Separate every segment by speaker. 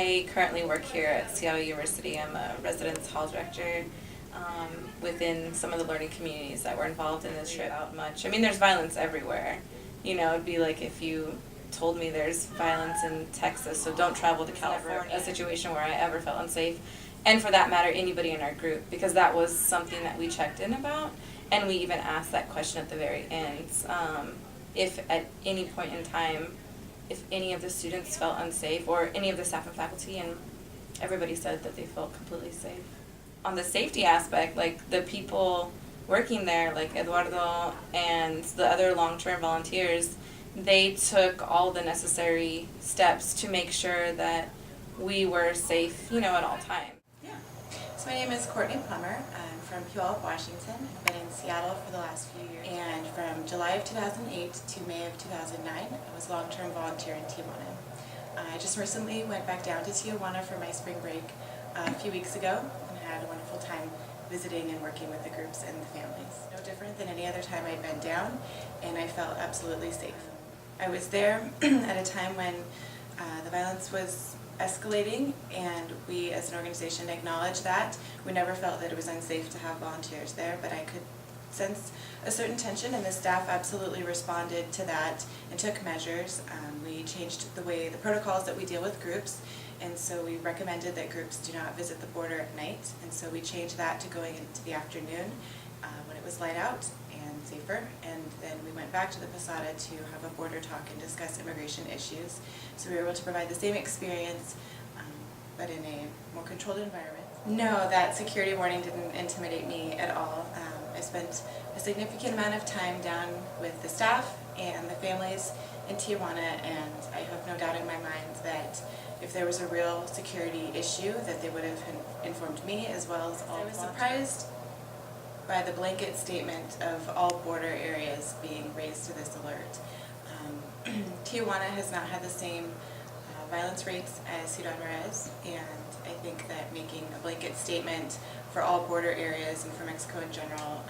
Speaker 1: I currently work here at Seattle University. I'm a residence hall director within some of the learning communities that were involved in this trip out much. I mean, there's violence everywhere. You know, it'd be like if you told me there's violence in Texas, so don't travel to California. A situation where I ever felt unsafe, and for that matter, anybody in our group, because that was something that we checked in about, and we even asked that question at the very end. If at any point in time, if any of the students felt unsafe, or any of the staff and faculty, and everybody said that they felt completely safe. On the safety aspect, like the people working there, like Eduardo and the other long-term volunteers, they took all the necessary steps to make sure that we were safe, you know, at all times.
Speaker 2: Yeah. So my name is Courtney Plummer. I'm from Puyallup, Washington. I've been in Seattle for the last few years. And from July of 2008 to May of 2009, I was a long-term volunteer in Tijuana. I just recently went back down to Tijuana for my spring break a few weeks ago and had a wonderful time visiting and working with the groups and the families. No different than any other time I'd been down, and I felt absolutely safe. I was there at a time when the violence was escalating, and we as an organization acknowledged that. We never felt that it was unsafe to have volunteers there, but I could sense a certain tension, and the staff absolutely responded to that and took measures. We changed the protocols that we deal with groups, and so we recommended that groups do not visit the border at night, and so we changed that to going into the afternoon when it was light out and safer, and then we went back to the Posada to have a border talk and discuss immigration issues. So we were able to provide the same experience, but in a more controlled environment. No, that security warning didn't intimidate me at all. I spent a significant amount of time down with the staff and the families in Tijuana, and I have no doubt in my mind that if there was a real security issue, that they would have informed me as well as all. I was surprised by the blanket statement of all border areas being raised to this alert. Tijuana has not had the same violence rates as Ciudad Juarez, and I think that making a blanket statement for all border areas and for Mexico in general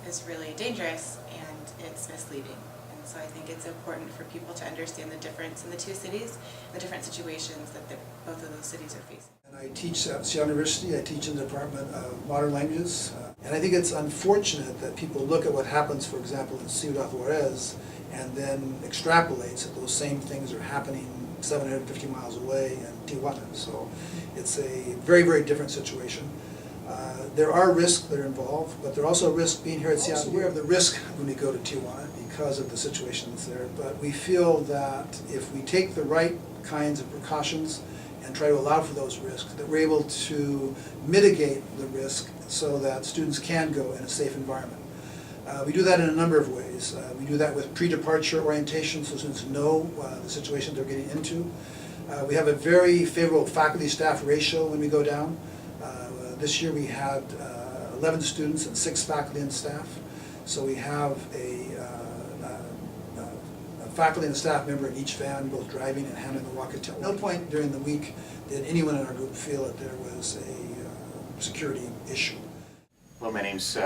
Speaker 2: is really dangerous, and it's misleading. And so I think it's important for people to understand the difference in the two cities, the different situations that both of those cities are facing.
Speaker 3: And I teach at Seattle University. I teach in the Department of Modern Languages. And I think it's unfortunate that people look at what happens, for example, in Ciudad Juarez, and then extrapolates that those same things are happening 750 miles away in Tijuana. So it's a very, very different situation. There are risks that are involved, but there are also risks being here at Seattle. We're aware of the risk when we go to Tijuana because of the situations there, but we feel that if we take the right kinds of precautions and try to allow for those risks, that we're able to mitigate the risk so that students can go in a safe environment. We do that in a number of ways. We do that with pre-departure orientation so students know the situation they're getting into. We have a very favorable faculty-staff ratio when we go down. This year we had 11 students and 6 faculty and staff. So we have a faculty and staff member in each van, both driving and handling the walkie-talkie. At no point during the week did anyone in our group feel that there was a security issue.
Speaker 4: Well, my name's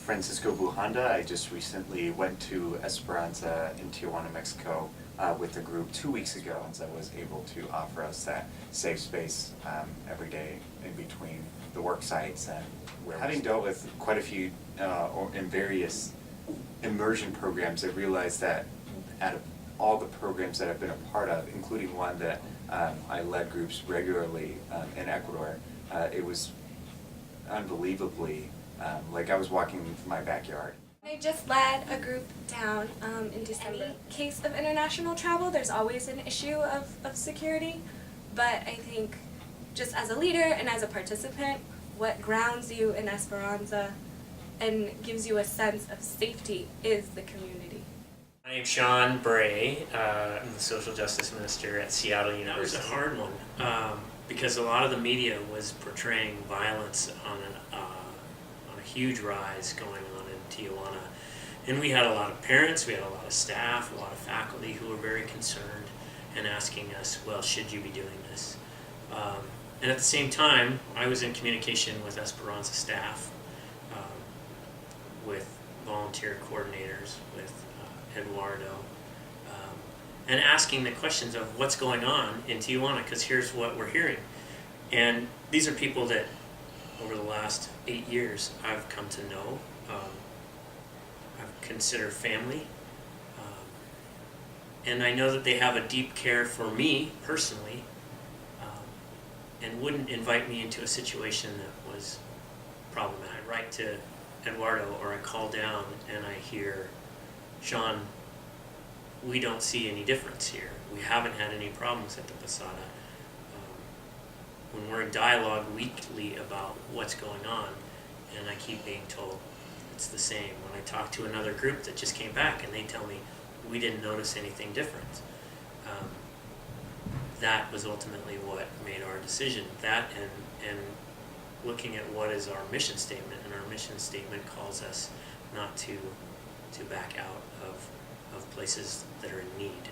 Speaker 4: Francisco Bujanda. I just recently went to Esperanza in Tijuana, Mexico with the group 2 weeks ago, and so I was able to offer us that safe space every day in between the work sites. And having dealt with quite a few in various immersion programs, I realized that out of all the programs that I've been a part of, including one that I led groups regularly in Ecuador, it was unbelievably like I was walking my backyard.
Speaker 5: I just led a group down in December. In case of international travel, there's always an issue of security, but I think just as a leader and as a participant, what grounds you in Esperanza and gives you a sense of safety is the community.
Speaker 6: My name's Sean Bray. I'm the social justice minister at Seattle University. It was a hard one because a lot of the media was portraying violence on a huge rise going on in Tijuana. And we had a lot of parents, we had a lot of staff, a lot of faculty who were very concerned and asking us, well, should you be doing this? And at the same time, I was in communication with Esperanza staff, with volunteer coordinators, with Eduardo, and asking the questions of what's going on in Tijuana, because here's what we're hearing. And these are people that over the last 8 years I've come to know, I've considered family, and I know that they have a deep care for me personally, and wouldn't invite me into a situation that was problematic. I write to Eduardo or I call down and I hear, Sean, we don't see any difference here. We haven't had any problems at the Posada. When we're in dialogue weekly about what's going on, and I keep being told it's the same. When I talk to another group that just came back and they tell me we didn't notice anything different. That was ultimately what made our decision. That and looking at what is our mission statement, and our mission statement calls us not to back out of places that are in need.